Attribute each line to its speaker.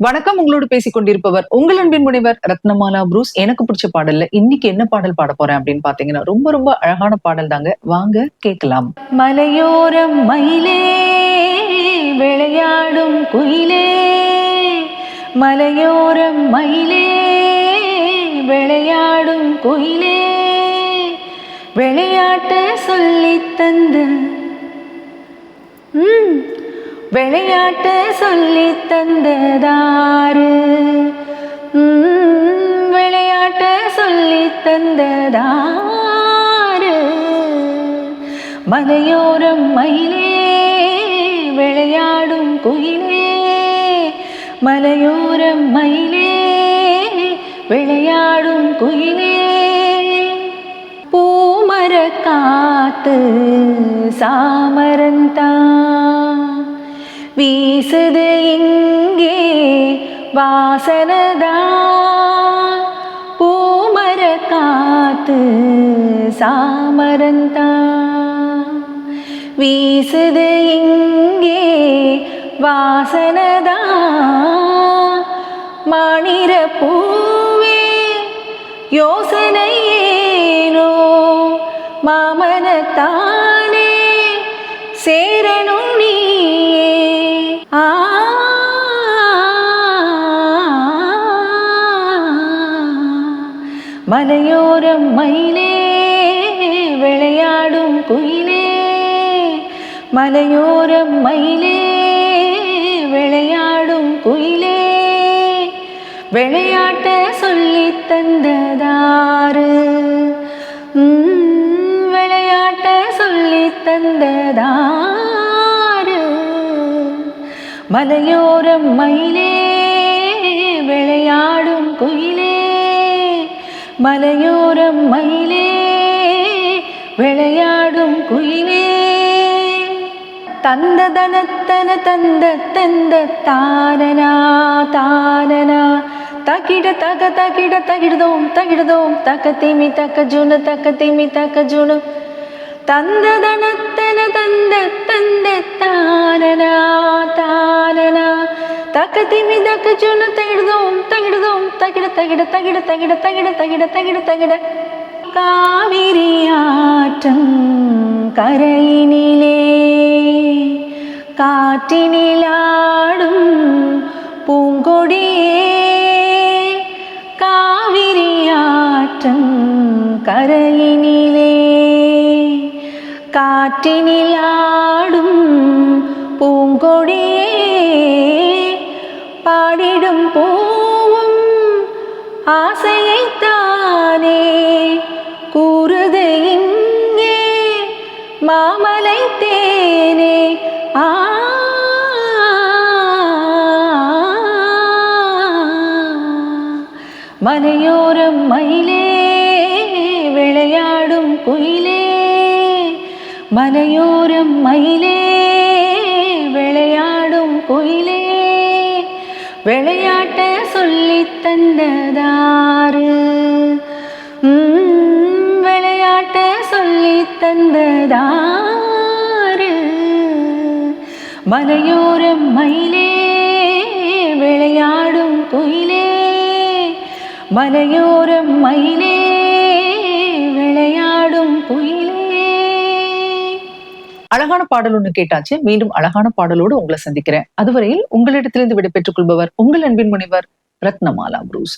Speaker 1: வணக்கம். உங்களோடு பேசிக் கொண்டிருப்பவர் உங்கள் அன்பின் முனைவர் ரத்னமாலா புரூஸ். எனக்கு பிடிச்ச பாடல்ல இன்னைக்கு என்ன பாடல் பாட போறேன் அப்படின்னு பாத்தீங்கன்னா, ரொம்ப ரொம்ப அழகான பாடல் தாங்க. வாங்க கேட்கலாம்.
Speaker 2: மலையோரம் மயிலே விளையாடும் குயிலே, மலையோரம் மயிலே விளையாடும் குயிலே, விளையாட்டு சொல்லித் தந்து விளையாட்டு சொல்லித் தந்ததாரு, விளையாட்டு சொல்லித் தந்ததாரு. மலையோரம் மயிலே விளையாடும் குயிலே, மலையோரம் மயிலே விளையாடும் குயிலே, பூமர காத்து சாமரந்தான் வீசுது இங்கே வாசனதா, பூமர காத்து சாமரந்தா வீசுது இங்கே வாசனதா, மாணிர பூவே யோசனை ஏனோ மாமனத்தானே சேரணும் நீயே. மலையோரம் மயிலே விளையாடும் குயிலே, மலையோரம் மயிலே விளையாடும் குயிலே, விளையாட்ட சொல்லித் தந்ததாரு, விளையாட்ட சொல்லித் தந்ததாரு. மலையோரம் மயிலே விளையாடும் குயிலே, மலையோரம் மயிலே விளையாடும் குயிலே, தந்த தனத்தன தந்த தந்த தானனா தானனா தகிட தக தகிட தகிடதோம் தகிடதோம் தக்க திமி தக்க ஜுனு தக்க திமி தக்க ஜுனு, தந்த தனத்தன தந்த தந்த தானனா தானனா தக்க திமி தக்க ஜுனு தகிடதோம் தகிடதோம் தகிட தகிட தகிட தகிட தகிட தகிட தகிட தகிட. காவிரி ஆற்றம் கரையினிலே காற்றினிலாடும் பூங்கொடியே, காவிரி ஆற்றம் கரையினிலே காற்றினிலாடும் பூங்கொடியே, பாடிடும் பூவும் ஆசையைத்தானே கூறுது இங்கே மாமலை தேனே. மலையோரம் மயிலே விளையாடும் குயிலே, மலையோரம் மயிலே விளையாடும் குயிலே, விளையாட்ட சொல்லித் தந்ததாரு, விளையாட்ட சொல்லித் தந்ததாரு. மலையோரம் மயிலே விளையாடும் குயிலே, மலையோரம் மயிலே விளையாடும் குயிலே.
Speaker 1: அழகான பாடல் ஒண்ணு கேட்டாச்சு. மீண்டும் அழகான பாடலோடு உங்களை சந்திக்கிறேன். அதுவரையில் உங்களிடத்திலிருந்து விடைபெற்றுக் கொள்பவர் உங்கள் அன்பின் முனைவர் ரத்னமாலா புரூஸ்.